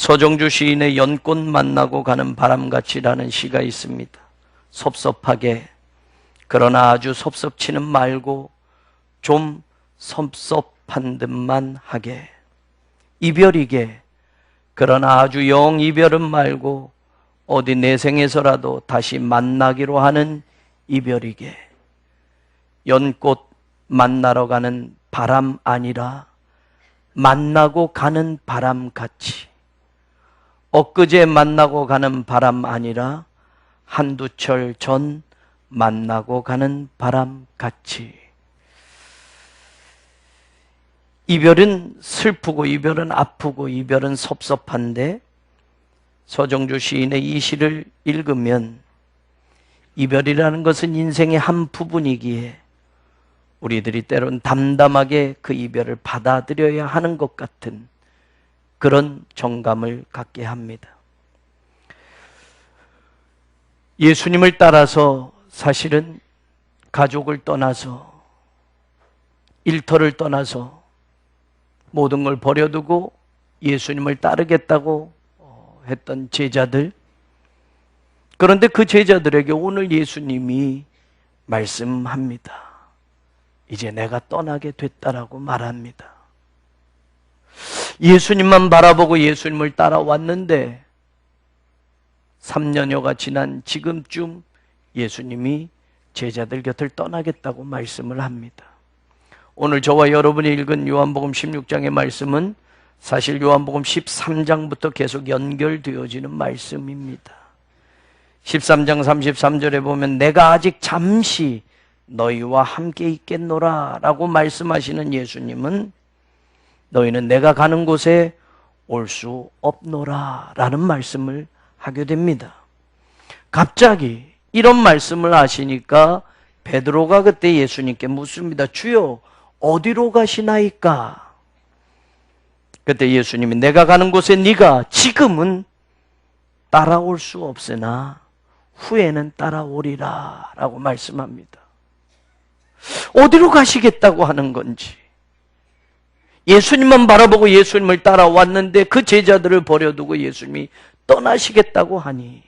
서정주 시인의 연꽃 만나고 가는 바람같이라는 시가 있습니다. 섭섭하게, 그러나 아주 섭섭치는 말고 좀 섭섭한 듯만 하게, 이별이게, 그러나 아주 영 이별은 말고 어디 내생에서라도 다시 만나기로 하는 이별이게, 연꽃 만나러 가는 바람 아니라 만나고 가는 바람같이, 엊그제 만나고 가는 바람 아니라 한두 철 전 만나고 가는 바람같이. 이별은 슬프고 이별은 아프고 이별은 섭섭한데 서정주 시인의 이 시를 읽으면 이별이라는 것은 인생의 한 부분이기에 우리들이 때론 담담하게 그 이별을 받아들여야 하는 것 같은 그런 정감을 갖게 합니다. 예수님을 따라서 사실은 가족을 떠나서 일터를 떠나서 모든 걸 버려두고 예수님을 따르겠다고 했던 제자들, 그런데 그 제자들에게 오늘 예수님이 말씀합니다. 이제 내가 떠나게 됐다라고 말합니다. 예수님만 바라보고 예수님을 따라왔는데 3년여가 지난 지금쯤 예수님이 제자들 곁을 떠나겠다고 말씀을 합니다. 오늘 저와 여러분이 읽은 요한복음 16장의 말씀은 사실 요한복음 13장부터 계속 연결되어지는 말씀입니다. 13장 33절에 보면 내가 아직 잠시 너희와 함께 있겠노라 라고 말씀하시는 예수님은 너희는 내가 가는 곳에 올 수 없노라 라는 말씀을 하게 됩니다. 갑자기 이런 말씀을 하시니까 베드로가 그때 예수님께 묻습니다. 주여, 어디로 가시나이까? 그때 예수님이 내가 가는 곳에 네가 지금은 따라올 수 없으나 후에는 따라오리라 라고 말씀합니다. 어디로 가시겠다고 하는 건지, 예수님만 바라보고 예수님을 따라왔는데 그 제자들을 버려두고 예수님이 떠나시겠다고 하니,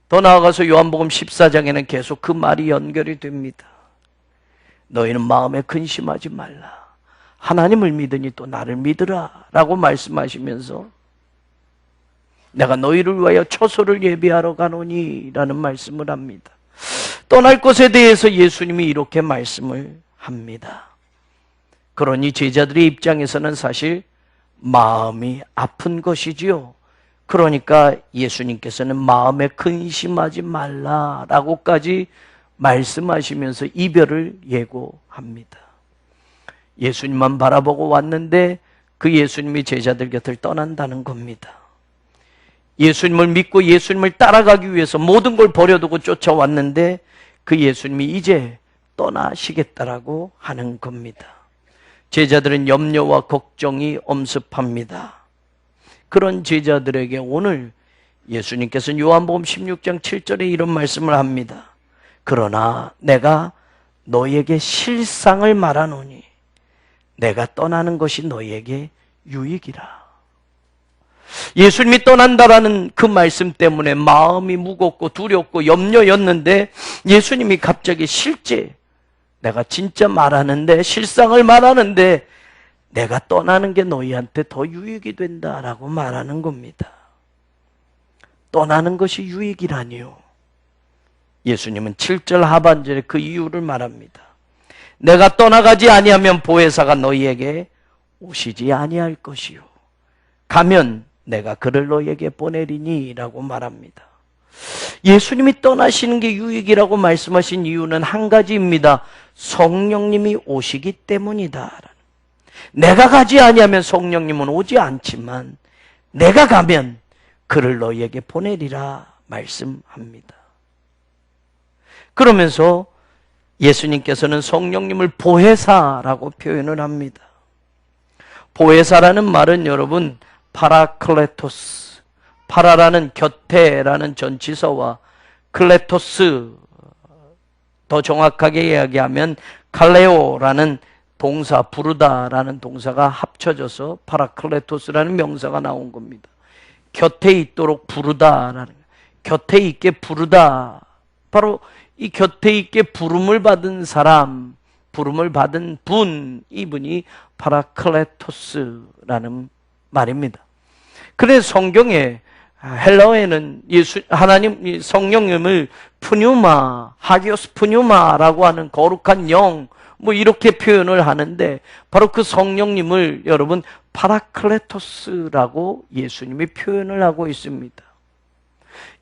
더 나아가서 요한복음 14장에는 계속 그 말이 연결이 됩니다. 너희는 마음에 근심하지 말라. 하나님을 믿으니 또 나를 믿으라 라고 말씀하시면서 내가 너희를 위하여 처소를 예비하러 가노니 라는 말씀을 합니다. 떠날 것에 대해서 예수님이 이렇게 말씀을 합니다. 그러니 제자들의 입장에서는 사실 마음이 아픈 것이지요. 그러니까 예수님께서는 마음에 근심하지 말라라고까지 말씀하시면서 이별을 예고합니다. 예수님만 바라보고 왔는데 그 예수님이 제자들 곁을 떠난다는 겁니다. 예수님을 믿고 예수님을 따라가기 위해서 모든 걸 버려두고 쫓아왔는데 그 예수님이 이제 떠나시겠다라고 하는 겁니다. 제자들은 염려와 걱정이 엄습합니다. 그런 제자들에게 오늘 예수님께서는 요한복음 16장 7절에 이런 말씀을 합니다. 그러나 내가 너희에게 실상을 말하노니 내가 떠나는 것이 너희에게 유익이라. 예수님이 떠난다라는 그 말씀 때문에 마음이 무겁고 두렵고 염려였는데 예수님이 갑자기 실제 내가 진짜 말하는데, 실상을 말하는데 내가 떠나는 게 너희한테 더 유익이 된다라고 말하는 겁니다. 떠나는 것이 유익이라니요. 예수님은 7절 하반절에 그 이유를 말합니다. 내가 떠나가지 아니하면 보혜사가 너희에게 오시지 아니할 것이요 가면 내가 그를 너희에게 보내리니 라고 말합니다. 예수님이 떠나시는 게 유익이라고 말씀하신 이유는 한 가지입니다. 성령님이 오시기 때문이다. 내가 가지 아니하면 성령님은 오지 않지만 내가 가면 그를 너희에게 보내리라 말씀합니다. 그러면서 예수님께서는 성령님을 보혜사라고 표현을 합니다. 보혜사라는 말은 여러분 파라클레토스, 파라라는 곁에라는 전치사와 클레토스, 더 정확하게 이야기하면 칼레오라는 동사 부르다라는 동사가 합쳐져서 파라클레토스라는 명사가 나온 겁니다. 곁에 있도록 부르다라는, 곁에 있게 부르다. 바로 이 곁에 있게 부름을 받은 사람, 부름을 받은 분, 이분이 파라클레토스라는 말입니다. 그래서 성경에 헬라어에는 하나님 성령님을 푸뉴마, 하기오스 푸뉴마라고 하는 거룩한 영, 뭐 이렇게 표현을 하는데 바로 그 성령님을 여러분 파라클레토스라고 예수님이 표현을 하고 있습니다.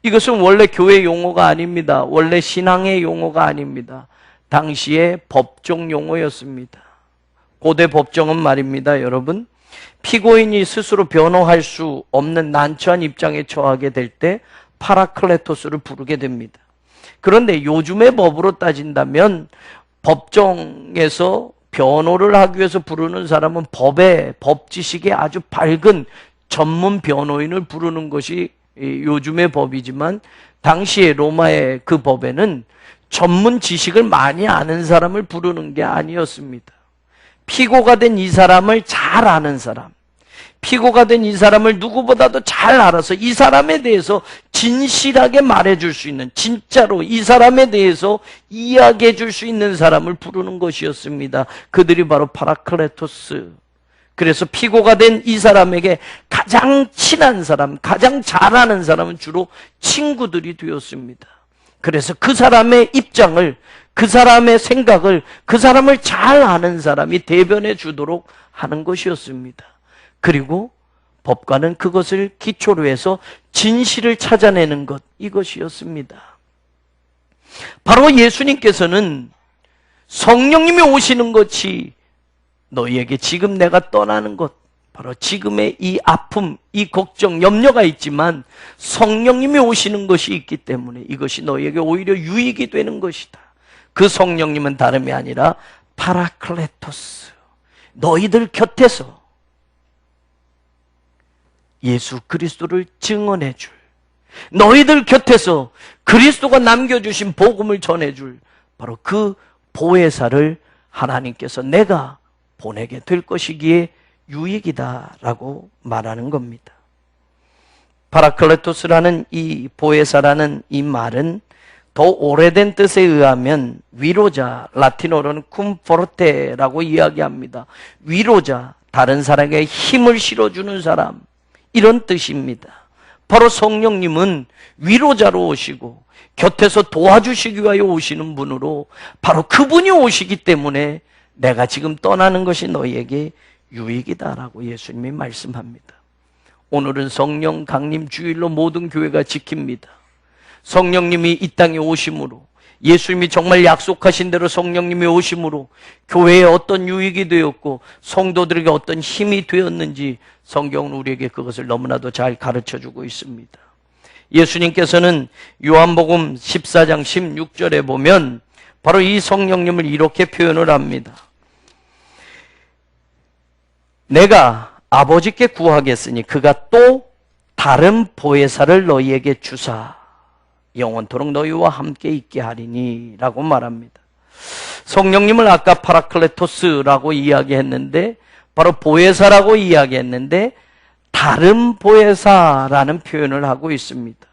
이것은 원래 교회 용어가 아닙니다. 원래 신앙의 용어가 아닙니다. 당시의 법정 용어였습니다. 고대 법정은 말입니다, 여러분. 피고인이 스스로 변호할 수 없는 난처한 입장에 처하게 될 때 파라클레토스를 부르게 됩니다. 그런데 요즘의 법으로 따진다면 법정에서 변호를 하기 위해서 부르는 사람은 법 지식에 아주 밝은 전문 변호인을 부르는 것이 요즘의 법이지만 당시에 로마의 그 법에는 전문 지식을 많이 아는 사람을 부르는 게 아니었습니다. 피고가 된 이 사람을 잘 아는 사람, 피고가 된 이 사람을 누구보다도 잘 알아서 이 사람에 대해서 진실하게 말해줄 수 있는, 진짜로 이 사람에 대해서 이야기해 줄 수 있는 사람을 부르는 것이었습니다. 그들이 바로 파라클레토스. 그래서 피고가 된 이 사람에게 가장 친한 사람, 가장 잘 아는 사람은 주로 친구들이 되었습니다. 그래서 그 사람의 입장을, 그 사람의 생각을, 그 사람을 잘 아는 사람이 대변해 주도록 하는 것이었습니다. 그리고 법관은 그것을 기초로 해서 진실을 찾아내는 것, 이것이었습니다. 바로 예수님께서는 성령님이 오시는 것이 너희에게 지금 내가 떠나는 것, 바로 지금의 이 아픔, 이 걱정, 염려가 있지만 성령님이 오시는 것이 있기 때문에 이것이 너희에게 오히려 유익이 되는 것이다. 그 성령님은 다름이 아니라 파라클레토스, 너희들 곁에서 예수 그리스도를 증언해 줄, 너희들 곁에서 그리스도가 남겨주신 복음을 전해줄 바로 그 보혜사를 하나님께서 내가 보내게 될 것이기에 유익이다라고 말하는 겁니다. 파라클레토스라는 이 보혜사라는 이 말은 더 오래된 뜻에 의하면 위로자, 라틴어로는 쿰포르테라고 이야기합니다. 위로자, 다른 사람에게 힘을 실어주는 사람, 이런 뜻입니다. 바로 성령님은 위로자로 오시고 곁에서 도와주시기 위하여 오시는 분으로 바로 그분이 오시기 때문에 내가 지금 떠나는 것이 너희에게 유익이다라고 예수님이 말씀합니다. 오늘은 성령 강림 주일로 모든 교회가 지킵니다. 성령님이 이 땅에 오심으로, 예수님이 정말 약속하신 대로 성령님이 오심으로 교회에 어떤 유익이 되었고 성도들에게 어떤 힘이 되었는지 성경은 우리에게 그것을 너무나도 잘 가르쳐주고 있습니다. 예수님께서는 요한복음 14장 16절에 보면 바로 이 성령님을 이렇게 표현을 합니다. 내가 아버지께 구하겠으니 그가 또 다른 보혜사를 너희에게 주사 영원토록 너희와 함께 있게 하리니 라고 말합니다. 성령님을 아까 파라클레토스라고 이야기했는데 바로 보혜사라고 이야기했는데 다른 보혜사라는 표현을 하고 있습니다.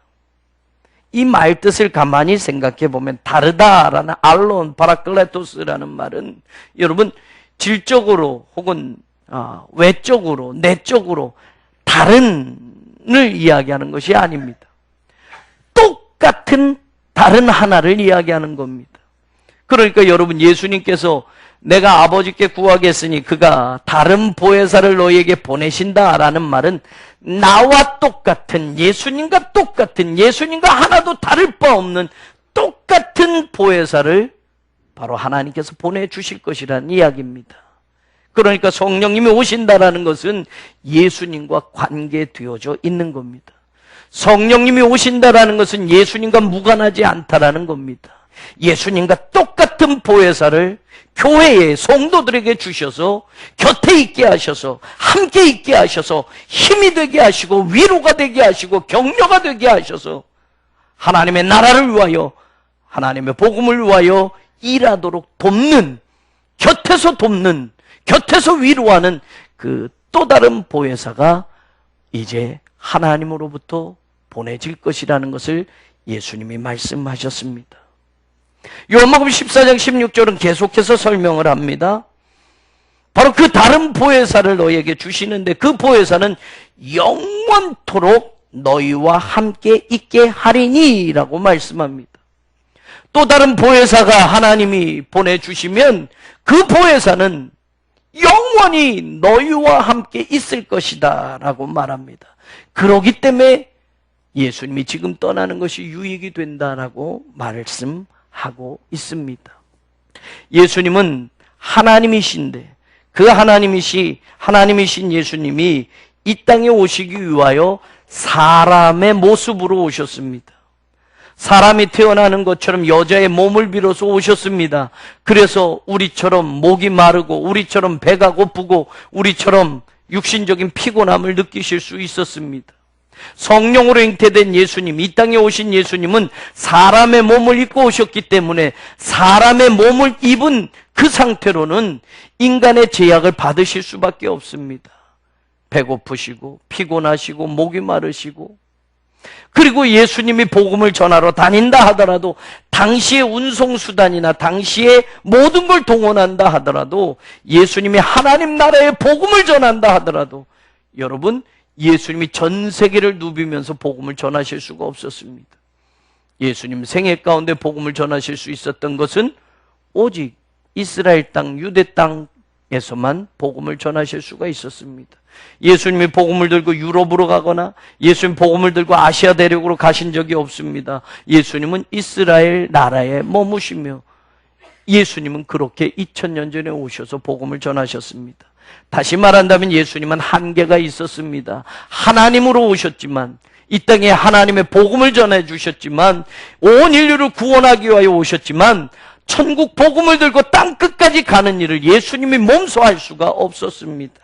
이 말 뜻을 가만히 생각해 보면 다르다라는 알론, 파라클레토스라는 말은 여러분 질적으로 혹은 외적으로, 내적으로 다른을 이야기하는 것이 아닙니다. 똑같은 다른 하나를 이야기하는 겁니다. 그러니까 여러분 예수님께서 내가 아버지께 구하겠으니 그가 다른 보혜사를 너희에게 보내신다라는 말은 나와 똑같은, 예수님과 똑같은, 예수님과 하나도 다를 바 없는 똑같은 보혜사를 바로 하나님께서 보내주실 것이라는 이야기입니다. 그러니까 성령님이 오신다라는 것은 예수님과 관계되어져 있는 겁니다. 성령님이 오신다라는 것은 예수님과 무관하지 않다라는 겁니다. 예수님과 똑같은 보혜사를 교회의 성도들에게 주셔서 곁에 있게 하셔서 함께 있게 하셔서 힘이 되게 하시고 위로가 되게 하시고 격려가 되게 하셔서 하나님의 나라를 위하여 하나님의 복음을 위하여 일하도록 돕는 곁에서 돕는, 곁에서 위로하는 그 또 다른 보혜사가 이제 하나님으로부터 보내질 것이라는 것을 예수님이 말씀하셨습니다. 요한복음 14장 16절은 계속해서 설명을 합니다. 바로 그 다른 보혜사를 너희에게 주시는데 그 보혜사는 영원토록 너희와 함께 있게 하리니 라고 말씀합니다. 또 다른 보혜사가 하나님이 보내주시면 그 보혜사는 영원히 너희와 함께 있을 것이다 라고 말합니다. 그렇기 때문에 예수님이 지금 떠나는 것이 유익이 된다라고 말씀하고 있습니다. 예수님은 하나님이신데 그 하나님이신 예수님이 이 땅에 오시기 위하여 사람의 모습으로 오셨습니다. 사람이 태어나는 것처럼 여자의 몸을 빌어서 오셨습니다. 그래서 우리처럼 목이 마르고 우리처럼 배가 고프고 우리처럼 육신적인 피곤함을 느끼실 수 있었습니다. 성령으로 잉태된 예수님, 이 땅에 오신 예수님은 사람의 몸을 입고 오셨기 때문에 사람의 몸을 입은 그 상태로는 인간의 제약을 받으실 수밖에 없습니다. 배고프시고 피곤하시고 목이 마르시고, 그리고 예수님이 복음을 전하러 다닌다 하더라도 당시의 운송수단이나 당시의 모든 걸 동원한다 하더라도 예수님이 하나님 나라의 복음을 전한다 하더라도 여러분, 예수님이 전 세계를 누비면서 복음을 전하실 수가 없었습니다. 예수님 생애 가운데 복음을 전하실 수 있었던 것은 오직 이스라엘 땅, 유대 땅에서만 복음을 전하실 수가 있었습니다. 예수님이 복음을 들고 유럽으로 가거나 예수님 복음을 들고 아시아 대륙으로 가신 적이 없습니다. 예수님은 이스라엘 나라에 머무시며 예수님은 그렇게 2000년 전에 오셔서 복음을 전하셨습니다. 다시 말한다면 예수님은 한계가 있었습니다. 하나님으로 오셨지만, 이 땅에 하나님의 복음을 전해 주셨지만, 온 인류를 구원하기 위하여 오셨지만 천국 복음을 들고 땅 끝까지 가는 일을 예수님이 몸소 할 수가 없었습니다.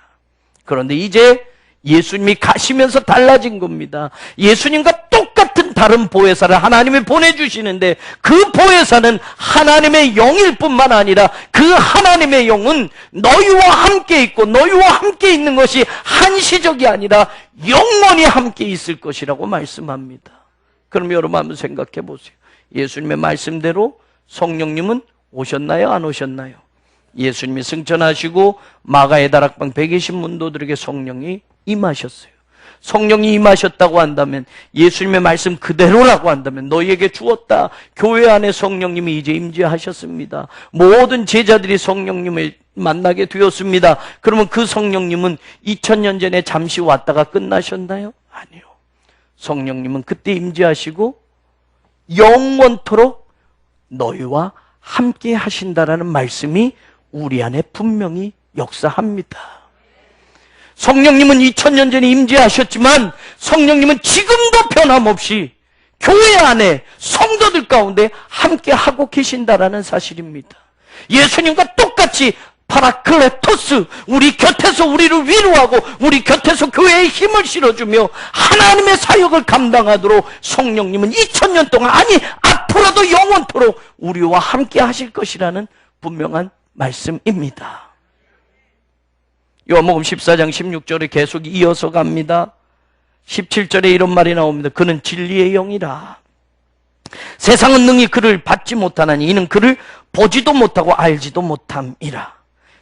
그런데 이제 예수님이 가시면서 달라진 겁니다. 예수님과 똑같은 다른 보혜사를 하나님이 보내주시는데 그 보혜사는 하나님의 영일 뿐만 아니라 그 하나님의 영은 너희와 함께 있고 너희와 함께 있는 것이 한시적이 아니라 영원히 함께 있을 것이라고 말씀합니다. 그럼 여러분 한번 생각해 보세요. 예수님의 말씀대로 성령님은 오셨나요? 안 오셨나요? 예수님이 승천하시고 마가의 다락방 120문도들에게 성령이 임하셨어요. 성령이 임하셨다고 한다면, 예수님의 말씀 그대로라고 한다면 너희에게 주었다. 교회 안에 성령님이 이제 임재하셨습니다. 모든 제자들이 성령님을 만나게 되었습니다. 그러면 그 성령님은 2000년 전에 잠시 왔다가 끝나셨나요? 아니요. 성령님은 그때 임재하시고 영원토록 너희와 함께 하신다라는 말씀이 우리 안에 분명히 역사합니다. 성령님은 2000년 전에 임재하셨지만 성령님은 지금도 변함없이 교회 안에 성도들 가운데 함께 하고 계신다라는 사실입니다. 예수님과 똑같이 파라클레토스, 우리 곁에서 우리를 위로하고 우리 곁에서 교회에 힘을 실어주며 하나님의 사역을 감당하도록 성령님은 2000년 동안, 아니 앞으로도 영원토록 우리와 함께 하실 것이라는 분명한 말씀입니다. 요한복음 14장 16절에 계속 이어서 갑니다. 17절에 이런 말이 나옵니다. 그는 진리의 영이라. 세상은 능히 그를 받지 못하나니 이는 그를 보지도 못하고 알지도 못함이라.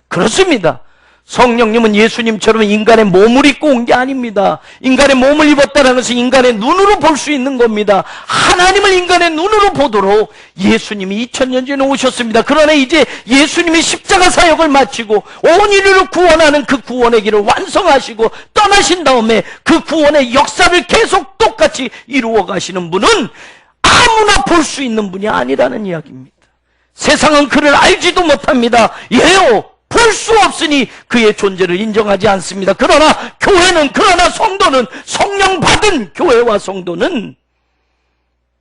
그렇습니다. 성령님은 예수님처럼 인간의 몸을 입고 온 게 아닙니다. 인간의 몸을 입었다는 것은 인간의 눈으로 볼 수 있는 겁니다. 하나님을 인간의 눈으로 보도록 예수님이 2000년 전에 오셨습니다. 그러나 이제 예수님이 십자가 사역을 마치고 온 인류를 구원하는 그 구원의 길을 완성하시고 떠나신 다음에 그 구원의 역사를 계속 똑같이 이루어 가시는 분은 아무나 볼 수 있는 분이 아니라는 이야기입니다. 세상은 그를 알지도 못합니다. 예요, 볼 수 없으니 그의 존재를 인정하지 않습니다. 그러나 성도는, 성령 받은 교회와 성도는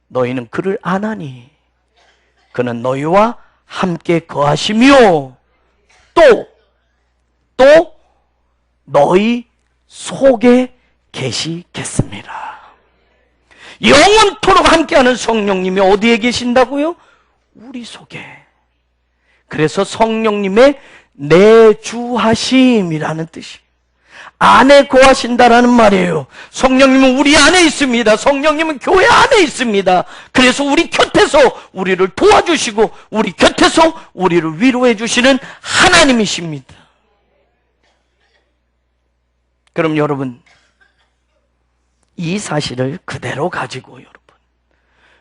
너희는 그를 아나니 그는 너희와 함께 거하시며 또 너희 속에 계시겠습니다. 영원토록 함께하는 성령님이 어디에 계신다고요? 우리 속에. 그래서 성령님의 내주하심이라는 뜻이 안에 거하신다라는 말이에요. 성령님은 우리 안에 있습니다. 성령님은 교회 안에 있습니다. 그래서 우리 곁에서 우리를 도와주시고 우리 곁에서 우리를 위로해 주시는 하나님이십니다. 그럼 여러분, 이 사실을 그대로 가지고 여러분,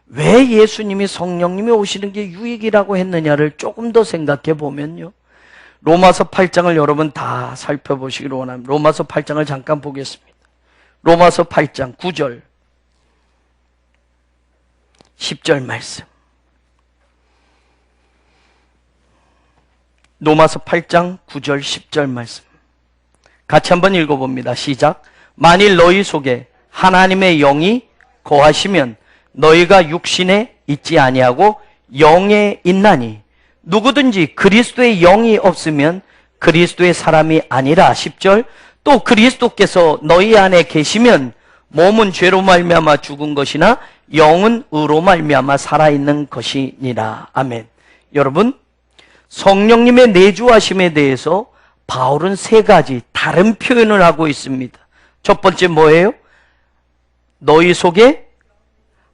왜 예수님이 성령님이 오시는 게 유익이라고 했느냐를 조금 더 생각해 보면요, 로마서 8장을 여러분 다 살펴보시기를 원합니다. 로마서 8장을 잠깐 보겠습니다. 로마서 8장 9절 10절 말씀. 로마서 8장 9절 10절 말씀 같이 한번 읽어봅니다. 시작. 만일 너희 속에 하나님의 영이 거하시면 너희가 육신에 있지 아니하고 영에 있나니 누구든지 그리스도의 영이 없으면 그리스도의 사람이 아니라. 10절. 또 그리스도께서 너희 안에 계시면 몸은 죄로 말미암아 죽은 것이나 영은 의로 말미암아 살아있는 것이니라. 아멘. 여러분, 성령님의 내주하심에 대해서 바울은 세 가지 다른 표현을 하고 있습니다. 첫 번째 뭐예요? 너희 속에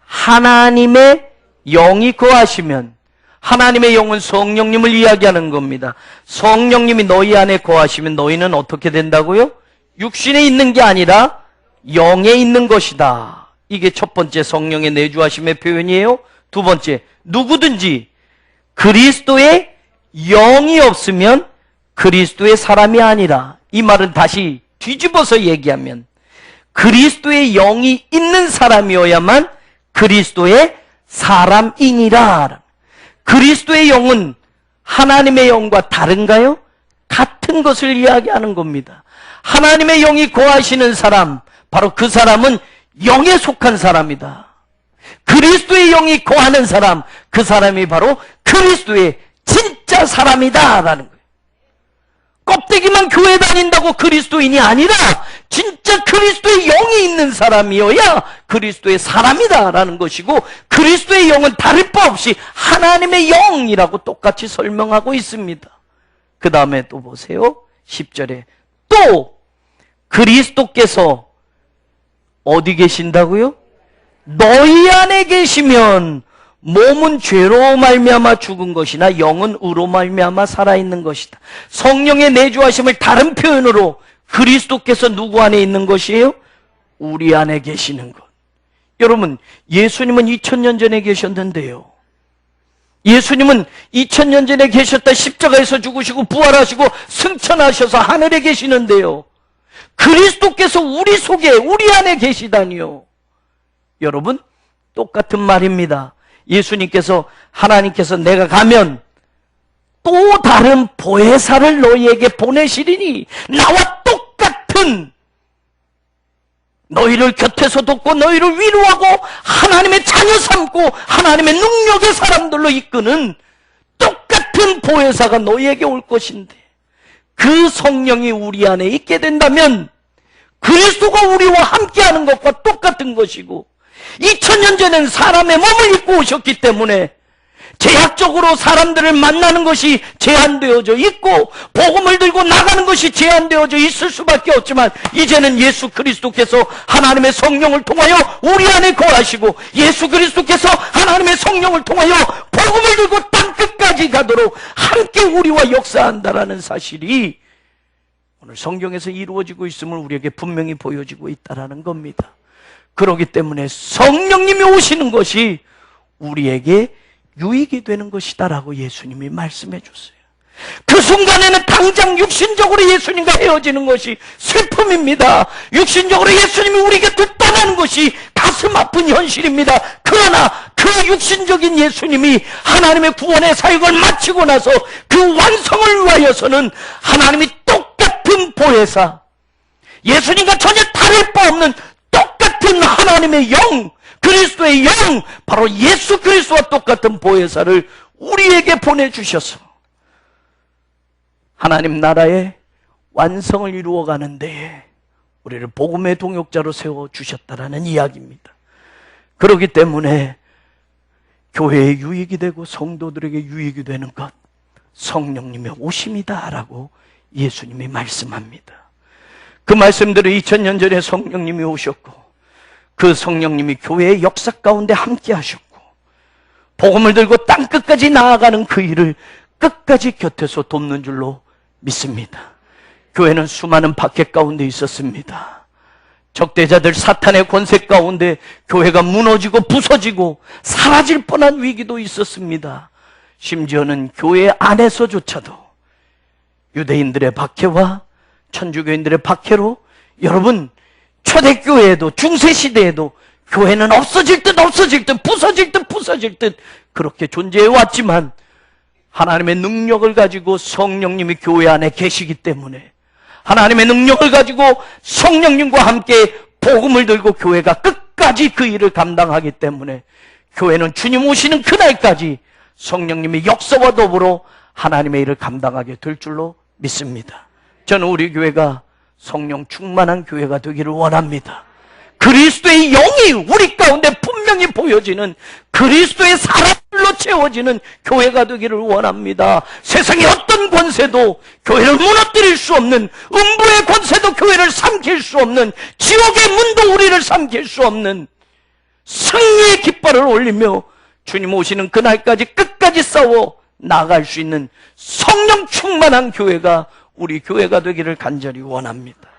하나님의 영이 거하시면, 하나님의 영은 성령님을 이야기하는 겁니다. 성령님이 너희 안에 거하시면 너희는 어떻게 된다고요? 육신에 있는 게 아니라 영에 있는 것이다. 이게 첫 번째 성령의 내주하심의 표현이에요. 두 번째, 누구든지 그리스도의 영이 없으면 그리스도의 사람이 아니라. 이 말은 다시 뒤집어서 얘기하면 그리스도의 영이 있는 사람이어야만 그리스도의 사람이니라. 그리스도의 영은 하나님의 영과 다른가요? 같은 것을 이야기하는 겁니다. 하나님의 영이 거하시는 사람, 바로 그 사람은 영에 속한 사람이다. 그리스도의 영이 거하는 사람, 그 사람이 바로 그리스도의 진짜 사람이다라는 거예요. 껍데기만 교회 다닌다고 그리스도인이 아니라 진짜 그리스도의 영이 있는 사람이어야 그리스도의 사람이다라는 것이고, 그리스도의 영은 다를 바 없이 하나님의 영이라고 똑같이 설명하고 있습니다. 그 다음에 또 보세요. 10절에 또 그리스도께서 어디 계신다고요? 너희 안에 계시면 몸은 죄로 말미암아 죽은 것이나 영은 의로 말미암아 살아있는 것이다. 성령의 내주하심을 다른 표현으로 그리스도께서 누구 안에 있는 것이에요? 우리 안에 계시는 것. 여러분, 예수님은 2000년 전에 계셨는데요, 예수님은 2000년 전에 계셨다 십자가에서 죽으시고 부활하시고 승천하셔서 하늘에 계시는데요, 그리스도께서 우리 속에 우리 안에 계시다니요. 여러분, 똑같은 말입니다. 예수님께서, 하나님께서 내가 가면 또 다른 보혜사를 너희에게 보내시리니 나와 똑같은, 너희를 곁에서 돕고 너희를 위로하고 하나님의 자녀 삼고 하나님의 능력의 사람들로 이끄는 똑같은 보혜사가 너희에게 올 것인데, 그 성령이 우리 안에 있게 된다면 그리스도가 우리와 함께하는 것과 똑같은 것이고, 2000년 전엔 사람의 몸을 입고 오셨기 때문에 제약적으로 사람들을 만나는 것이 제한되어져 있고 복음을 들고 나가는 것이 제한되어져 있을 수밖에 없지만, 이제는 예수 그리스도께서 하나님의 성령을 통하여 우리 안에 거하시고 예수 그리스도께서 하나님의 성령을 통하여 복음을 들고 땅끝까지 가도록 함께 우리와 역사한다라는 사실이 오늘 성경에서 이루어지고 있음을 우리에게 분명히 보여지고 있다는 겁니다. 그렇기 때문에 성령님이 오시는 것이 우리에게 유익이 되는 것이다라고 예수님이 말씀해 줬어요. 그 순간에는 당장 육신적으로 예수님과 헤어지는 것이 슬픔입니다. 육신적으로 예수님이 우리 곁을 떠나는 것이 가슴 아픈 현실입니다. 그러나 그 육신적인 예수님이 하나님의 구원의 사역을 마치고 나서 그 완성을 위하여서는 하나님이 똑같은 보혜사, 예수님과 전혀 다를 바 없는 똑같은 하나님의 영, 그리스도의 영, 바로 예수 그리스도와 똑같은 보혜사를 우리에게 보내주셔서 하나님 나라의 완성을 이루어가는 데에 우리를 복음의 동역자로 세워주셨다라는 이야기입니다. 그렇기 때문에 교회에 유익이 되고 성도들에게 유익이 되는 것, 성령님의 오심이다라고 예수님이 말씀합니다. 그 말씀대로 2000년 전에 성령님이 오셨고 그 성령님이 교회의 역사 가운데 함께 하셨고 복음을 들고 땅끝까지 나아가는 그 일을 끝까지 곁에서 돕는 줄로 믿습니다. 교회는 수많은 박해 가운데 있었습니다. 적대자들 사탄의 권세 가운데 교회가 무너지고 부서지고 사라질 뻔한 위기도 있었습니다. 심지어는 교회 안에서조차도 유대인들의 박해와 천주교인들의 박해로 여러분 초대교회에도 중세시대에도 교회는 없어질 듯 부서질 듯 그렇게 존재해 왔지만 하나님의 능력을 가지고 성령님이 교회 안에 계시기 때문에 하나님의 능력을 가지고 성령님과 함께 복음을 들고 교회가 끝까지 그 일을 감당하기 때문에 교회는 주님 오시는 그날까지 성령님의 역사와 더불어 하나님의 일을 감당하게 될 줄로 믿습니다. 저는 우리 교회가 성령 충만한 교회가 되기를 원합니다. 그리스도의 영이 우리 가운데 분명히 보여지는 그리스도의 사람들로 채워지는 교회가 되기를 원합니다. 세상의 어떤 권세도 교회를 무너뜨릴 수 없는, 음부의 권세도 교회를 삼킬 수 없는, 지옥의 문도 우리를 삼킬 수 없는 승리의 깃발을 올리며 주님 오시는 그날까지 끝까지 싸워 나갈 수 있는 성령 충만한 교회가 우리 교회가 되기를 간절히 원합니다.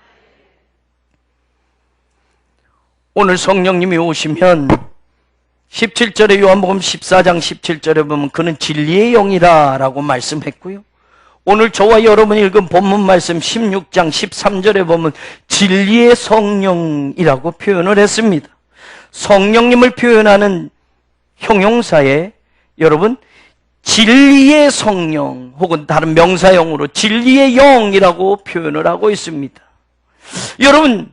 오늘 성령님이 오시면 17절에 요한복음 14장 17절에 보면 그는 진리의 영이라 라고 말씀했고요. 오늘 저와 여러분이 읽은 본문 말씀 16장 13절에 보면 진리의 성령이라고 표현을 했습니다. 성령님을 표현하는 형용사에 여러분 진리의 성령 혹은 다른 명사형으로 진리의 영이라고 표현을 하고 있습니다. 여러분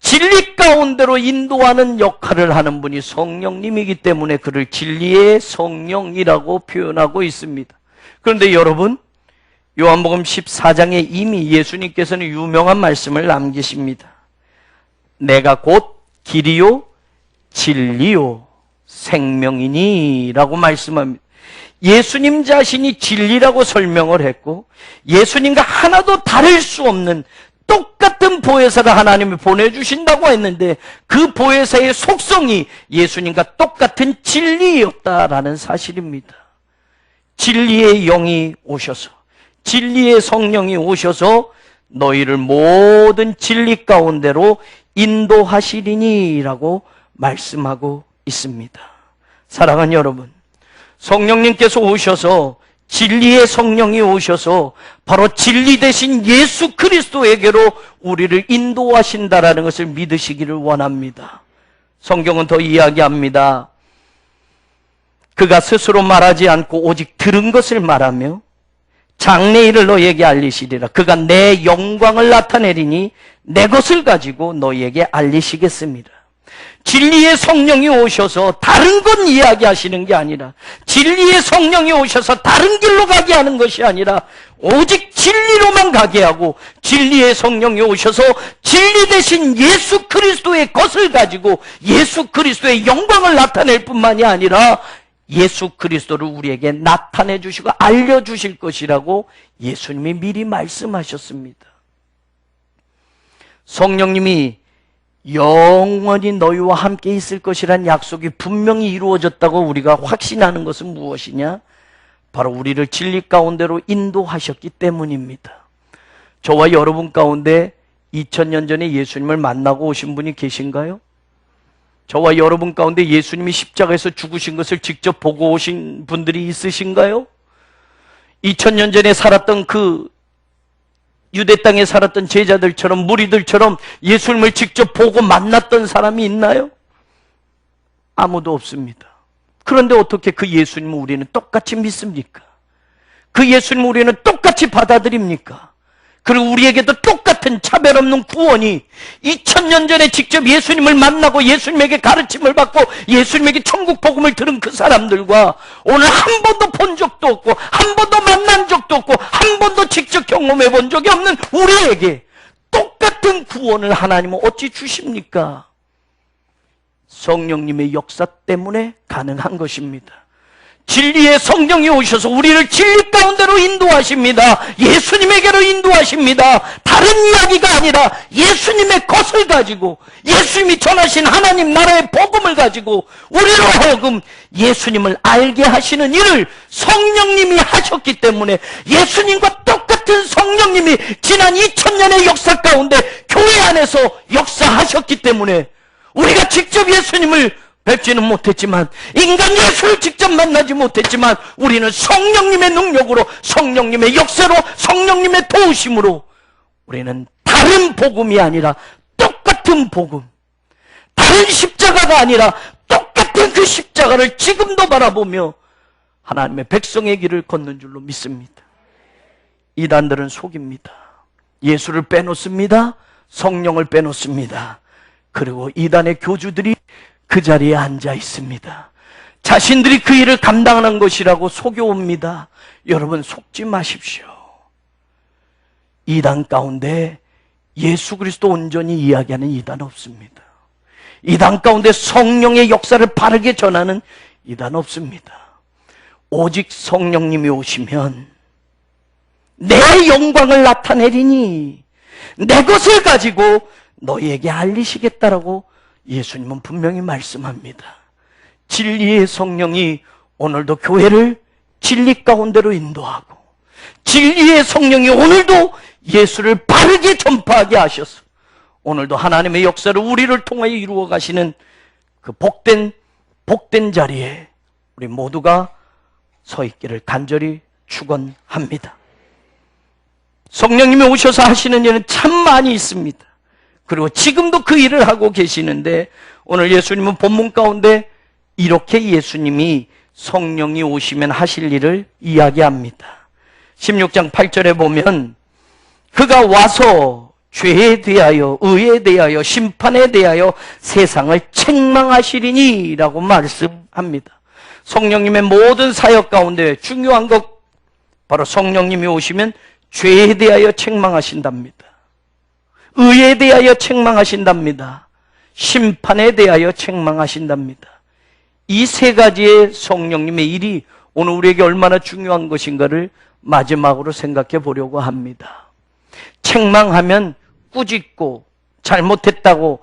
진리 가운데로 인도하는 역할을 하는 분이 성령님이기 때문에 그를 진리의 성령이라고 표현하고 있습니다. 그런데 여러분 요한복음 14장에 이미 예수님께서는 유명한 말씀을 남기십니다. 내가 곧 길이요 진리요 생명이니 라고 말씀합니다. 예수님 자신이 진리라고 설명을 했고 예수님과 하나도 다를 수 없는 똑같은 보혜사를 하나님이 보내주신다고 했는데 그 보혜사의 속성이 예수님과 똑같은 진리였다라는 사실입니다. 진리의 영이 오셔서 진리의 성령이 오셔서 너희를 모든 진리 가운데로 인도하시리니 라고 말씀하고 있습니다. 사랑하는 여러분, 성령님께서 오셔서 진리의 성령이 오셔서 바로 진리 대신 예수 그리스도에게로 우리를 인도하신다라는 것을 믿으시기를 원합니다. 성경은 더 이야기합니다. 그가 스스로 말하지 않고 오직 들은 것을 말하며 장래일을 너희에게 알리시리라. 그가 내 영광을 나타내리니 내 것을 가지고 너희에게 알리시겠습니다. 진리의 성령이 오셔서 다른 건 이야기하시는 게 아니라 진리의 성령이 오셔서 다른 길로 가게 하는 것이 아니라 오직 진리로만 가게 하고 진리의 성령이 오셔서 진리 대신 예수 그리스도의 것을 가지고 예수 그리스도의 영광을 나타낼 뿐만이 아니라 예수 그리스도를 우리에게 나타내 주시고 알려주실 것이라고 예수님이 미리 말씀하셨습니다. 성령님이 영원히 너희와 함께 있을 것이란 약속이 분명히 이루어졌다고 우리가 확신하는 것은 무엇이냐? 바로 우리를 진리 가운데로 인도하셨기 때문입니다. 저와 여러분 가운데 2000년 전에 예수님을 만나고 오신 분이 계신가요? 저와 여러분 가운데 예수님이 십자가에서 죽으신 것을 직접 보고 오신 분들이 있으신가요? 2000년 전에 살았던 그 유대 땅에 살았던 제자들처럼 무리들처럼 예수님을 직접 보고 만났던 사람이 있나요? 아무도 없습니다. 그런데 어떻게 그 예수님을 우리는 똑같이 믿습니까? 그 예수님을 우리는 똑같이 받아들입니까? 그리고 우리에게도 똑같은 차별 없는 구원이 2000년 전에 직접 예수님을 만나고 예수님에게 가르침을 받고 예수님에게 천국 복음을 들은 그 사람들과 오늘 한 번도 본 적도 없고 한 번도 만난 적도 없고 한 번도 직접 경험해 본 적이 없는 우리에게 똑같은 구원을 하나님은 어찌 주십니까? 성령님의 역사 때문에 가능한 것입니다. 진리의 성령이 오셔서 우리를 진리 가운데로 인도하십니다. 예수님에게로 인도하십니다. 다른 이야기가 아니라 예수님의 것을 가지고, 예수님이 전하신 하나님 나라의 복음을 가지고 우리로 하여금 예수님을 알게 하시는 일을 성령님이 하셨기 때문에, 예수님과 똑같은 성령님이 지난 2000년의 역사 가운데 교회 안에서 역사하셨기 때문에, 우리가 직접 예수님을 뵙지는 못했지만, 인간 예수를 직접 만나지 못했지만, 우리는 성령님의 능력으로, 성령님의 역사로, 성령님의 도우심으로 우리는 다른 복음이 아니라 똑같은 복음, 다른 십자가가 아니라 똑같은 그 십자가를 지금도 바라보며 하나님의 백성의 길을 걷는 줄로 믿습니다. 이단들은 속입니다. 예수를 빼놓습니다. 성령을 빼놓습니다. 그리고 이단의 교주들이 그 자리에 앉아 있습니다. 자신들이 그 일을 감당하는 것이라고 속여옵니다. 여러분, 속지 마십시오. 이단 가운데 예수 그리스도 온전히 이야기하는 이단 없습니다. 이단 가운데 성령의 역사를 바르게 전하는 이단 없습니다. 오직 성령님이 오시면 내 영광을 나타내리니 내 것을 가지고 너희에게 알리시겠다라고 예수님은 분명히 말씀합니다. 진리의 성령이 오늘도 교회를 진리 가운데로 인도하고, 진리의 성령이 오늘도 예수를 바르게 전파하게 하셔서 오늘도 하나님의 역사를 우리를 통하여 이루어 가시는 그 복된 자리에 우리 모두가 서 있기를 간절히 축원합니다. 성령님이 오셔서 하시는 일은 참 많이 있습니다. 그리고 지금도 그 일을 하고 계시는데, 오늘 예수님은 본문 가운데 이렇게 예수님이 성령이 오시면 하실 일을 이야기합니다. 16장 8절에 보면 그가 와서 죄에 대하여, 의에 대하여, 심판에 대하여 세상을 책망하시리니 라고 말씀합니다. 성령님의 모든 사역 가운데 중요한 것, 바로 성령님이 오시면 죄에 대하여 책망하신답니다. 의에 대하여 책망하신답니다. 심판에 대하여 책망하신답니다. 이 세 가지의 성령님의 일이 오늘 우리에게 얼마나 중요한 것인가를 마지막으로 생각해 보려고 합니다. 책망하면 꾸짖고 잘못했다고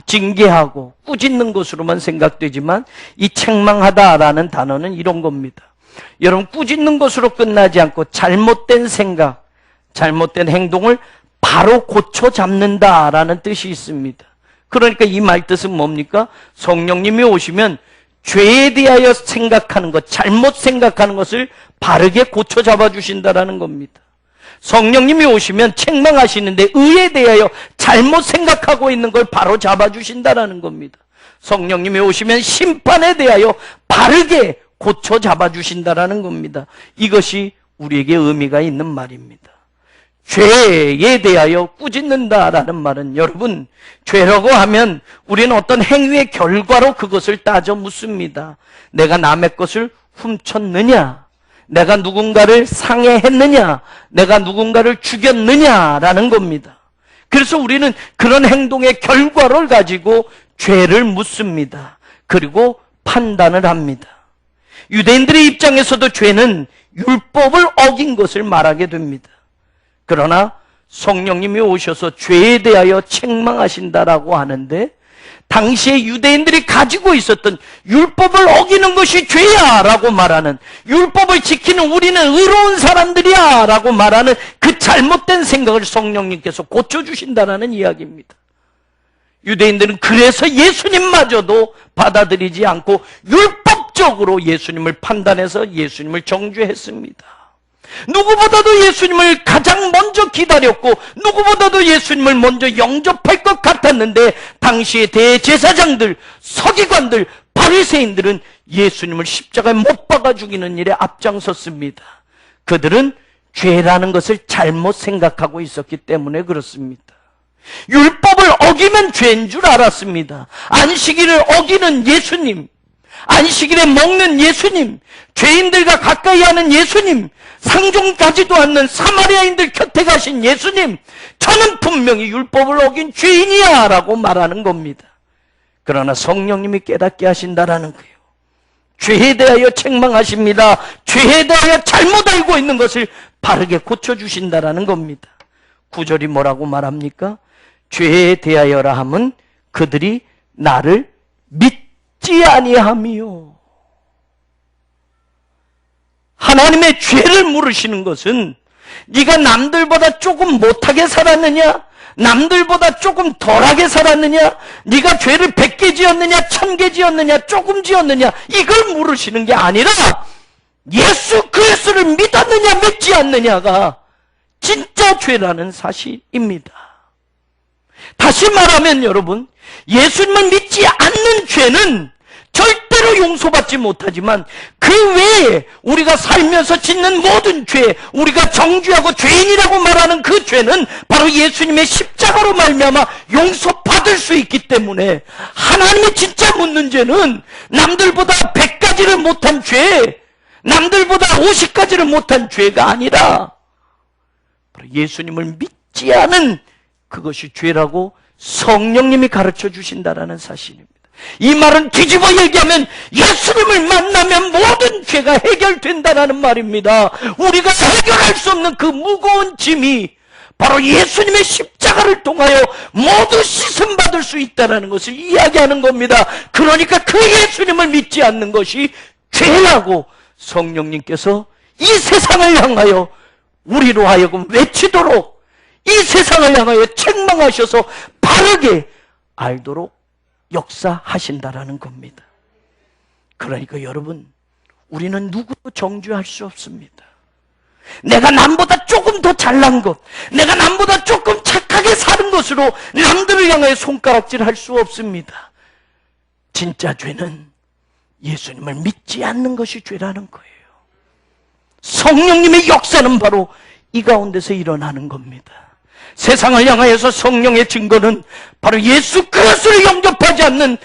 징계하고 꾸짖는 것으로만 생각되지만, 이 책망하다라는 단어는 이런 겁니다. 여러분, 꾸짖는 것으로 끝나지 않고 잘못된 생각, 잘못된 행동을 바로 고쳐 잡는다라는 뜻이 있습니다. 그러니까 이 말 뜻은 뭡니까? 성령님이 오시면 죄에 대하여 생각하는 것, 잘못 생각하는 것을 바르게 고쳐 잡아주신다라는 겁니다. 성령님이 오시면 책망하시는데 의에 대하여 잘못 생각하고 있는 걸 바로 잡아주신다라는 겁니다. 성령님이 오시면 심판에 대하여 바르게 고쳐 잡아주신다라는 겁니다. 이것이 우리에게 의미가 있는 말입니다. 죄에 대하여 꾸짖는다라는 말은, 여러분, 죄라고 하면 우리는 어떤 행위의 결과로 그것을 따져 묻습니다. 내가 남의 것을 훔쳤느냐? 내가 누군가를 상해했느냐? 내가 누군가를 죽였느냐라는 겁니다. 그래서 우리는 그런 행동의 결과를 가지고 죄를 묻습니다. 그리고 판단을 합니다. 유대인들의 입장에서도 죄는 율법을 어긴 것을 말하게 됩니다. 그러나 성령님이 오셔서 죄에 대하여 책망하신다라고 하는데, 당시에 유대인들이 가지고 있었던 율법을 어기는 것이 죄야 라고 말하는, 율법을 지키는 우리는 의로운 사람들이야 라고 말하는 그 잘못된 생각을 성령님께서 고쳐주신다는 이야기입니다. 유대인들은 그래서 예수님마저도 받아들이지 않고 율법적으로 예수님을 판단해서 예수님을 정죄했습니다. 누구보다도 예수님을 가장 먼저 기다렸고, 누구보다도 예수님을 먼저 영접할 것 같았는데, 당시의 대제사장들, 서기관들, 바리새인들은 예수님을 십자가에 못 박아 죽이는 일에 앞장섰습니다. 그들은 죄라는 것을 잘못 생각하고 있었기 때문에 그렇습니다. 율법을 어기면 죄인 줄 알았습니다. 안식일을 어기는 예수님, 안식일에 먹는 예수님, 죄인들과 가까이 하는 예수님, 상종까지도 않는 사마리아인들 곁에 가신 예수님, 저는 분명히 율법을 어긴 죄인이야 라고 말하는 겁니다. 그러나 성령님이 깨닫게 하신다라는 거예요. 죄에 대하여 책망하십니다. 죄에 대하여 잘못 알고 있는 것을 바르게 고쳐주신다라는 겁니다. 9절이 뭐라고 말합니까? 죄에 대하여라 함은 그들이 나를 믿지 아니함이요. 하나님의 죄를 물으시는 것은 네가 남들보다 조금 못하게 살았느냐? 남들보다 조금 덜하게 살았느냐? 네가 죄를 100개 지었느냐? 1000개 지었느냐? 조금 지었느냐? 이걸 물으시는 게 아니라 예수 그리스도를 믿었느냐 믿지 않느냐가 진짜 죄라는 사실입니다. 다시 말하면 여러분, 예수님을 믿지 않는 죄는 절대로 용서받지 못하지만 그 외에 우리가 살면서 짓는 모든 죄, 우리가 정죄하고 죄인이라고 말하는 그 죄는 바로 예수님의 십자가로 말미암아 용서받을 수 있기 때문에 하나님이 진짜 묻는 죄는 남들보다 100가지를 못한 죄, 남들보다 50가지를 못한 죄가 아니라 바로 예수님을 믿지 않은 그것이 죄라고 성령님이 가르쳐 주신다라는 사실입니다. 이 말은 뒤집어 얘기하면 예수님을 만나면 모든 죄가 해결된다라는 말입니다. 우리가 해결할 수 없는 그 무거운 짐이 바로 예수님의 십자가를 통하여 모두 씻음받을 수 있다는 것을 이야기하는 겁니다. 그러니까 그 예수님을 믿지 않는 것이 죄라고 성령님께서 이 세상을 향하여 우리로 하여금 외치도록, 이 세상을 향하여 책망하셔서 바르게 알도록 역사하신다라는 겁니다. 그러니까 여러분, 우리는 누구도 정죄할 수 없습니다. 내가 남보다 조금 더 잘난 것, 내가 남보다 조금 착하게 사는 것으로 남들을 향하여 손가락질할 수 없습니다. 진짜 죄는 예수님을 믿지 않는 것이 죄라는 거예요. 성령님의 역사는 바로 이 가운데서 일어나는 겁니다. 세상을 향하여서 성령의 증거는 바로 예수 그리스도를 영접하지 않는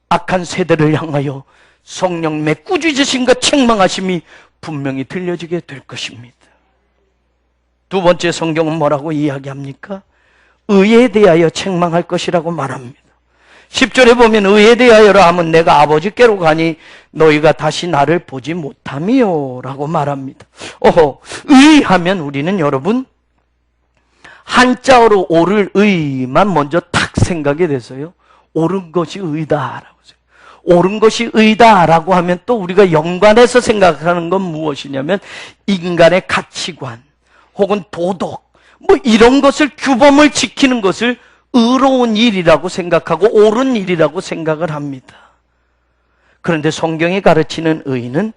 악한 세대를 향하여 성령님의 꾸짖으심과 책망하심이 분명히 들려지게 될 것입니다. 두 번째, 성경은 뭐라고 이야기합니까? 의에 대하여 책망할 것이라고 말합니다. 10절에 보면 의에 대하여라 하면 내가 아버지께로 가니 너희가 다시 나를 보지 못함이요 라고 말합니다. 의하면 우리는 여러분 한자어로 옳을 의만 먼저 탁 생각이 돼서요, 옳은 것이 의다라고 생각해요. 옳은 것이 의다라고 하면 또 우리가 연관해서 생각하는 건 무엇이냐면 인간의 가치관 혹은 도덕 뭐 이런 것을, 규범을 지키는 것을 의로운 일이라고 생각하고 옳은 일이라고 생각을 합니다. 그런데 성경이 가르치는 의는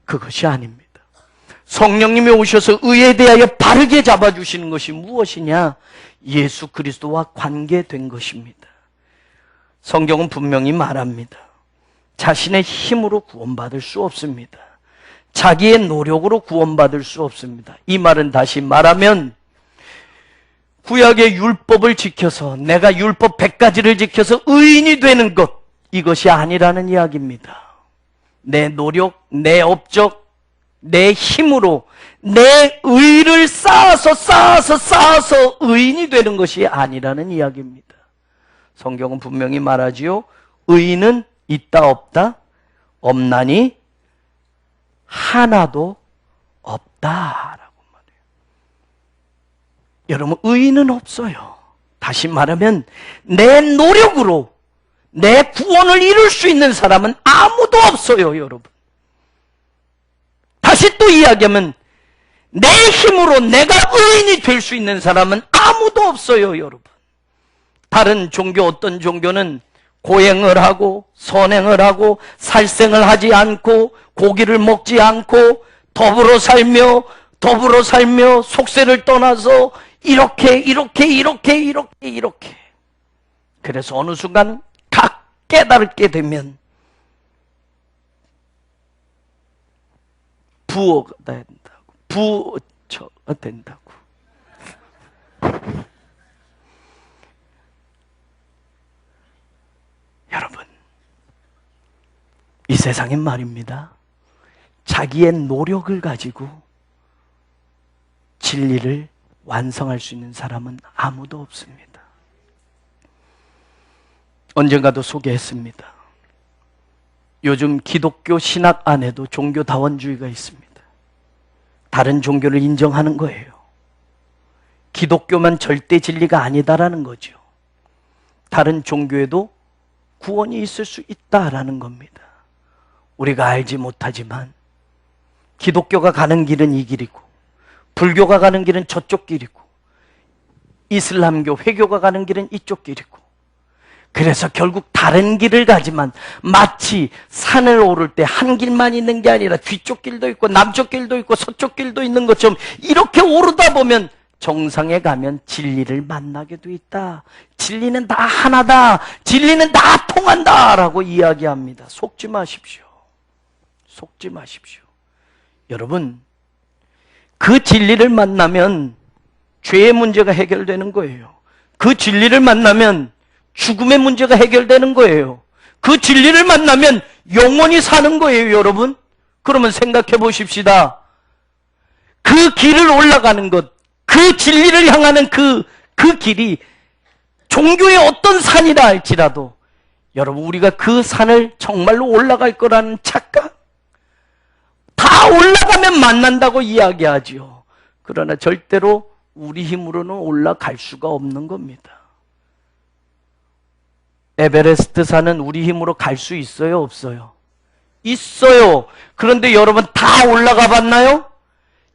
그것이 아닙니다. 성령님이 오셔서 의에 대하여 바르게 잡아주시는 것이 무엇이냐? 예수 그리스도와 관계된 것입니다. 성경은 분명히 말합니다. 자신의 힘으로 구원받을 수 없습니다. 자기의 노력으로 구원받을 수 없습니다. 이 말은 다시 말하면 구약의 율법을 지켜서, 내가 율법 100가지를 지켜서 의인이 되는 것, 이것이 아니라는 이야기입니다. 내 노력, 내 업적, 내 힘으로 내 의를 쌓아서 의인이 되는 것이 아니라는 이야기입니다. 성경은 분명히 말하지요. 의인은 있다 없다? 없나니 하나도 없다라고 말해요. 여러분, 의인은 없어요. 다시 말하면 내 노력으로 내 구원을 이룰 수 있는 사람은 아무도 없어요, 여러분. 다시 또 이야기하면 내 힘으로 내가 의인이 될 수 있는 사람은 아무도 없어요, 여러분. 다른 종교, 어떤 종교는 고행을 하고 선행을 하고 살생을 하지 않고 고기를 먹지 않고 더불어 살며 속세를 떠나서 이렇게 그래서 어느 순간 각 깨달게 되면 부처가 된다고. 여러분, 이 세상엔 말입니다, 자기의 노력을 가지고 진리를 완성할 수 있는 사람은 아무도 없습니다. 언젠가도 소개했습니다. 요즘 기독교 신학 안에도 종교다원주의가 있습니다. 다른 종교를 인정하는 거예요. 기독교만 절대 진리가 아니다라는 거죠. 다른 종교에도 구원이 있을 수 있다라는 겁니다. 우리가 알지 못하지만 기독교가 가는 길은 이 길이고, 불교가 가는 길은 저쪽 길이고, 이슬람교, 회교가 가는 길은 이쪽 길이고, 그래서 결국 다른 길을 가지만 마치 산을 오를 때 한 길만 있는 게 아니라 뒤쪽 길도 있고 남쪽 길도 있고 서쪽 길도 있는 것처럼 이렇게 오르다 보면 정상에 가면 진리를 만나게 돼 있다. 진리는 다 하나다. 진리는 다 통한다 라고 이야기합니다. 속지 마십시오. 속지 마십시오. 여러분, 그 진리를 만나면 죄의 문제가 해결되는 거예요. 그 진리를 만나면 죽음의 문제가 해결되는 거예요. 그 진리를 만나면 영원히 사는 거예요, 여러분. 그러면 생각해 보십시다. 그 길을 올라가는 것, 그 진리를 향하는 그 길이 종교의 어떤 산이라 할지라도 여러분, 우리가 그 산을 정말로 올라갈 거라는 착각? 다 올라가면 만난다고 이야기하지요. 그러나 절대로 우리 힘으로는 올라갈 수가 없는 겁니다. 에베레스트 산은 우리 힘으로 갈 수 있어요, 없어요? 있어요. 그런데 여러분 다 올라가 봤나요?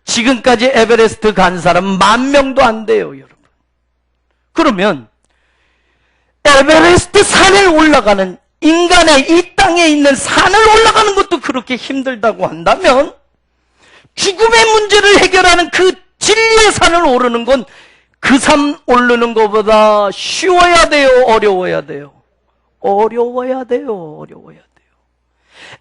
지금까지 에베레스트 간 사람 10,000명도 안 돼요, 여러분. 그러면 에베레스트 산을 올라가는, 인간의 이 땅에 있는 산을 올라가는 것도 그렇게 힘들다고 한다면 죽음의 문제를 해결하는 그 진리의 산을 오르는 건 그 산 오르는 것보다 쉬워야 돼요, 어려워야 돼요? 어려워야 돼요, 어려워야 돼요.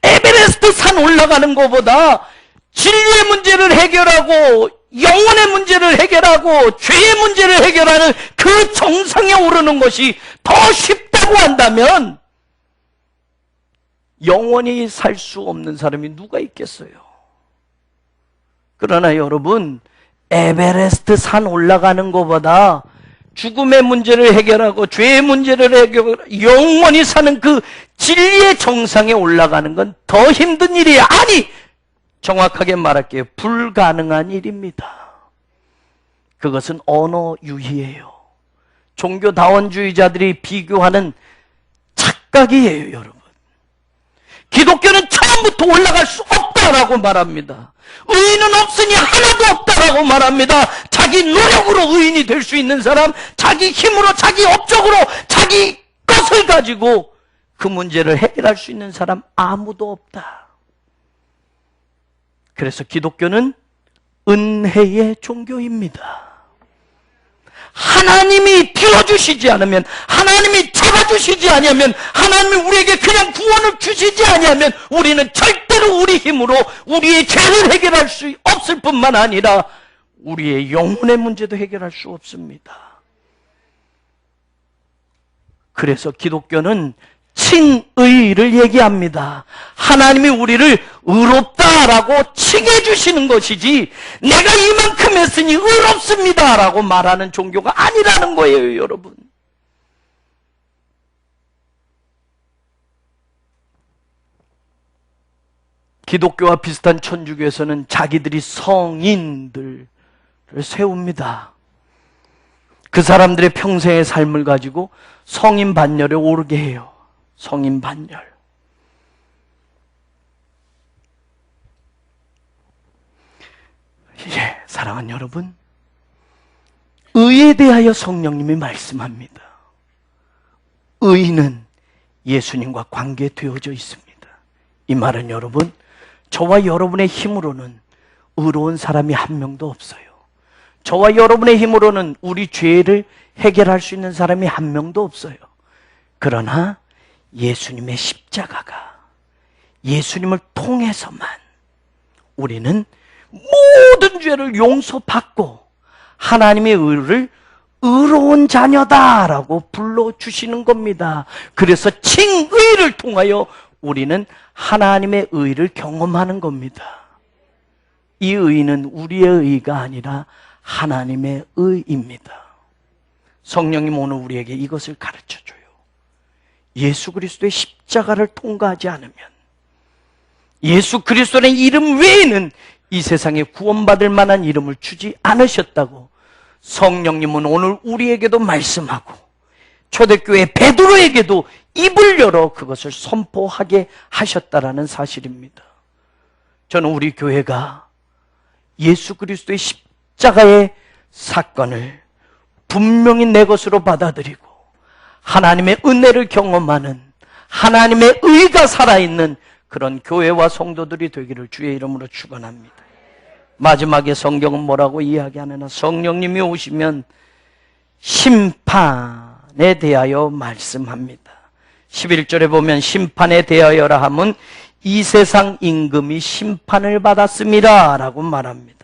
에베레스트 산 올라가는 것보다 진리의 문제를 해결하고 영혼의 문제를 해결하고 죄의 문제를 해결하는 그 정상에 오르는 것이 더 쉽다고 한다면 영원히 살 수 없는 사람이 누가 있겠어요? 그러나 여러분, 에베레스트 산 올라가는 것보다 죽음의 문제를 해결하고 죄의 문제를 해결하고 영원히 사는 그 진리의 정상에 올라가는 건 더 힘든 일이에요. 아니, 정확하게 말할게요. 불가능한 일입니다. 그것은 언어 유희예요. 종교다원주의자들이 비교하는 착각이에요, 여러분. 기독교는 처음부터 올라갈 수 없다라고 말합니다. 의인은 없으니 하나도 없다라고 말합니다. 자기 노력으로 의인이 될 수 있는 사람, 자기 힘으로, 자기 업적으로, 자기 것을 가지고 그 문제를 해결할 수 있는 사람 아무도 없다. 그래서 기독교는 은혜의 종교입니다. 하나님이 들어주시지 않으면, 하나님이 잡아주시지 아니하면, 하나님이 우리에게 그냥 구원을 주시지 아니하면 우리는 절대로 우리 힘으로 우리의 죄를 해결할 수 없을 뿐만 아니라 우리의 영혼의 문제도 해결할 수 없습니다. 그래서 기독교는 칭의를 얘기합니다. 하나님이 우리를 의롭다라고 칭해 주시는 것이지 내가 이만큼 했으니 의롭습니다라고 말하는 종교가 아니라는 거예요, 여러분. 기독교와 비슷한 천주교에서는 자기들이 성인들을 세웁니다. 그 사람들의 평생의 삶을 가지고 성인 반열에 오르게 해요. 성인 반열. 예, 사랑하는 여러분, 의에 대하여 성령님이 말씀합니다. 의는 예수님과 관계되어져 있습니다. 이 말은 여러분, 저와 여러분의 힘으로는 의로운 사람이 한 명도 없어요. 저와 여러분의 힘으로는 우리 죄를 해결할 수 있는 사람이 한 명도 없어요. 그러나 예수님의 십자가가, 예수님을 통해서만 우리는 모든 죄를 용서받고 하나님의 의를 의로운 자녀다라고 불러주시는 겁니다. 그래서 칭의를 통하여 우리는 하나님의 의를 경험하는 겁니다. 이 의는 우리의 의가 아니라 하나님의 의입니다. 성령님 오늘 우리에게 이것을 가르쳐줘요. 예수 그리스도의 십자가를 통과하지 않으면 예수 그리스도의 이름 외에는 이 세상에 구원받을 만한 이름을 주지 않으셨다고 성령님은 오늘 우리에게도 말씀하고 초대교회 베드로에게도 입을 열어 그것을 선포하게 하셨다라는 사실입니다. 저는 우리 교회가 예수 그리스도의 십자가의 사건을 분명히 내 것으로 받아들이고 하나님의 은혜를 경험하는, 하나님의 의가 살아있는 그런 교회와 성도들이 되기를 주의 이름으로 축원합니다. 마지막에 성경은 뭐라고 이야기하느냐, 성령님이 오시면 심판에 대하여 말씀합니다. 11절에 보면 심판에 대하여라 하면 이 세상 임금이 심판을 받았습니다 라고 말합니다.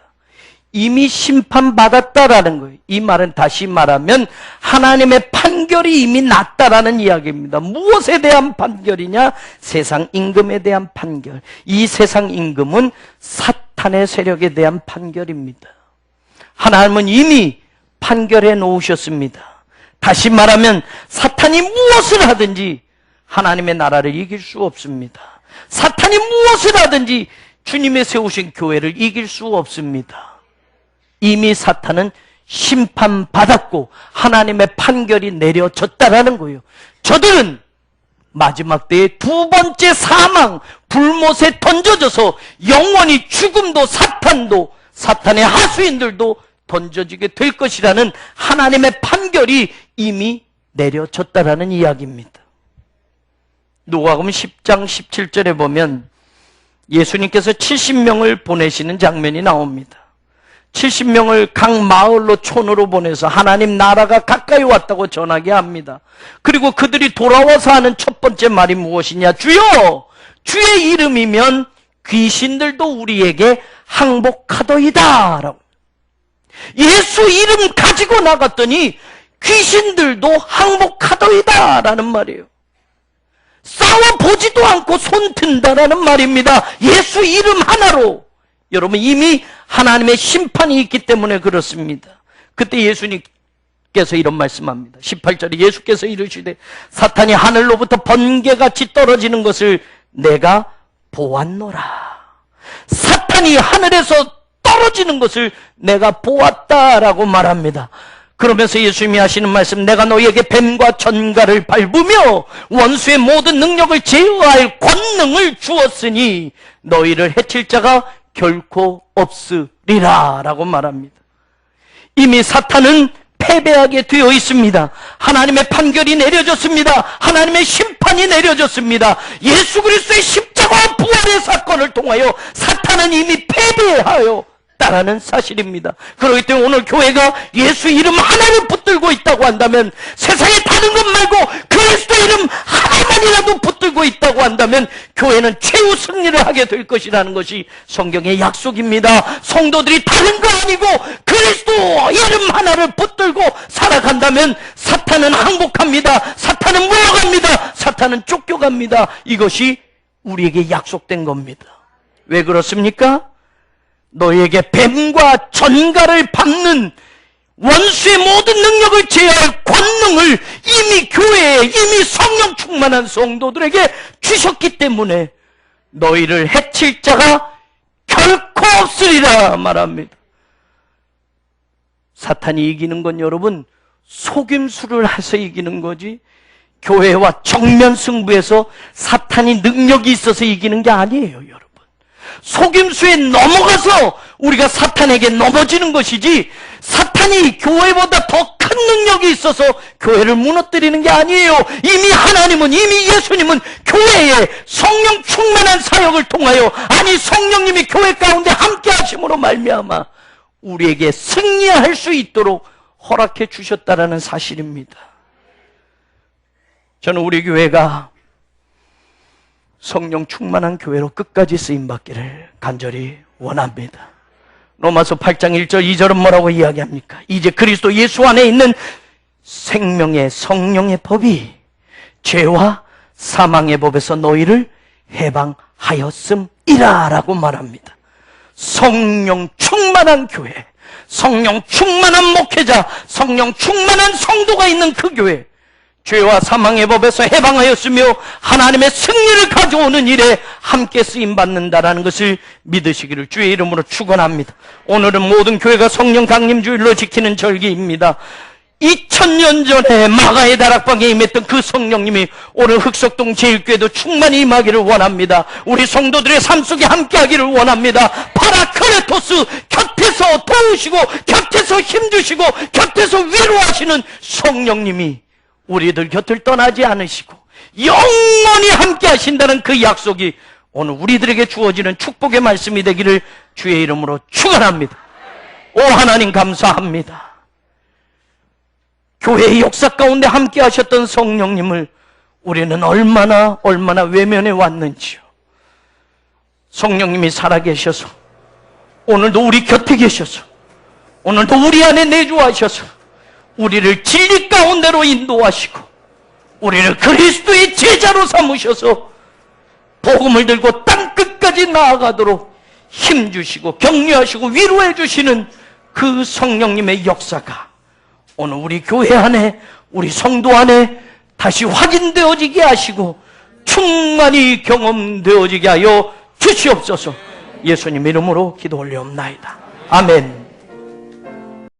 이미 심판받았다라는 거예요. 이 말은 다시 말하면 하나님의 판결이 이미 났다라는 이야기입니다. 무엇에 대한 판결이냐? 세상 임금에 대한 판결. 이 세상 임금은 사탄의 세력에 대한 판결입니다. 하나님은 이미 판결해 놓으셨습니다. 다시 말하면 사탄이 무엇을 하든지 하나님의 나라를 이길 수 없습니다. 사탄이 무엇을 하든지 주님의 세우신 교회를 이길 수 없습니다. 이미 사탄은 심판받았고 하나님의 판결이 내려졌다라는 거예요. 저들은 마지막 때의 두 번째 사망, 불못에 던져져서 영원히 죽음도 사탄도 사탄의 하수인들도 던져지게 될 것이라는 하나님의 판결이 이미 내려졌다라는 이야기입니다. 누가복음 10장 17절에 보면 예수님께서 70명을 보내시는 장면이 나옵니다. 70명을 각 마을로 촌으로 보내서 하나님 나라가 가까이 왔다고 전하게 합니다. 그리고 그들이 돌아와서 하는 첫 번째 말이 무엇이냐? 주여! 주의 이름이면 귀신들도 우리에게 항복하더이다 라고. 예수 이름 가지고 나갔더니 귀신들도 항복하더이다 라는 말이에요. 싸워보지도 않고 손 든다라는 말입니다. 예수 이름 하나로. 여러분, 이미 하나님의 심판이 있기 때문에 그렇습니다. 그때 예수님께서 이런 말씀합니다. 18절에 예수께서 이르시되 사탄이 하늘로부터 번개같이 떨어지는 것을 내가 보았노라. 사탄이 하늘에서 떨어지는 것을 내가 보았다라고 말합니다. 그러면서 예수님이 하시는 말씀, 내가 너희에게 뱀과 전갈을 밟으며 원수의 모든 능력을 제어할 권능을 주었으니 너희를 해칠 자가 결코 없으리라 라고 말합니다. 이미 사탄은 패배하게 되어 있습니다. 하나님의 판결이 내려졌습니다. 하나님의 심판이 내려졌습니다. 예수 그리스도의 십자가와 부활의 사건을 통하여 사탄은 이미 패배하여 있다라는 사실입니다. 그렇기 때문에 오늘 교회가 예수 이름 하나를 붙들고 있다고 한다면, 세상에 다른 것 말고 그리스도 이름 하나만이라도 붙들고 있다고 한다면 교회는 최후 승리를 하게 될 것이라는 것이 성경의 약속입니다. 성도들이 다른 거 아니고 그리스도 이름 하나를 붙들고 살아간다면 사탄은 항복합니다. 사탄은 물러갑니다. 사탄은 쫓겨갑니다. 이것이 우리에게 약속된 겁니다. 왜 그렇습니까? 너희에게 뱀과 전갈을 밟는 원수의 모든 능력을 제어할 권능을 이미 교회에, 이미 성령 충만한 성도들에게 주셨기 때문에 너희를 해칠 자가 결코 없으리라 말합니다. 사탄이 이기는 건 여러분 속임수를 해서 이기는 거지, 교회와 정면 승부에서 사탄이 능력이 있어서 이기는 게 아니에요, 여러분. 속임수에 넘어가서 우리가 사탄에게 넘어지는 것이지, 사탄이 교회보다 더 큰 능력이 있어서 교회를 무너뜨리는 게 아니에요. 이미 하나님은, 이미 예수님은 교회에 성령 충만한 사역을 통하여, 아니 성령님이 교회 가운데 함께 하심으로 말미암아 우리에게 승리할 수 있도록 허락해 주셨다라는 사실입니다. 저는 우리 교회가 성령 충만한 교회로 끝까지 쓰임받기를 간절히 원합니다. 로마서 8장 1절 2절은 뭐라고 이야기합니까? 이제 그리스도 예수 안에 있는 생명의 성령의 법이 죄와 사망의 법에서 너희를 해방하였음이라 라고 말합니다. 성령 충만한 교회, 성령 충만한 목회자, 성령 충만한 성도가 있는 그 교회, 죄와 사망의 법에서 해방하였으며 하나님의 승리를 가져오는 일에 함께 쓰임받는다라는 것을 믿으시기를 주의 이름으로 축원합니다. 오늘은 모든 교회가 성령 강림주일로 지키는 절기입니다. 2000년 전에 마가의 다락방에 임했던 그 성령님이 오늘 흑석동 제일교회도 충만히 임하기를 원합니다. 우리 성도들의 삶 속에 함께하기를 원합니다. 파라크레토스, 곁에서 도우시고 곁에서 힘주시고 곁에서 위로하시는 성령님이 우리들 곁을 떠나지 않으시고 영원히 함께 하신다는 그 약속이 오늘 우리들에게 주어지는 축복의 말씀이 되기를 주의 이름으로 축원합니다. 오 하나님 감사합니다. 교회의 역사 가운데 함께 하셨던 성령님을 우리는 얼마나 외면해 왔는지요. 성령님이 살아계셔서 오늘도 우리 곁에 계셔서 오늘도 우리 안에 내주하셔서 우리를 진리 가운데로 인도하시고 우리를 그리스도의 제자로 삼으셔서 복음을 들고 땅끝까지 나아가도록 힘주시고 격려하시고 위로해 주시는 그 성령님의 역사가 오늘 우리 교회 안에 우리 성도 안에 다시 확인되어지게 하시고 충만히 경험되어지게 하여 주시옵소서. 예수님 이름으로 기도 올려옵나이다. 아멘.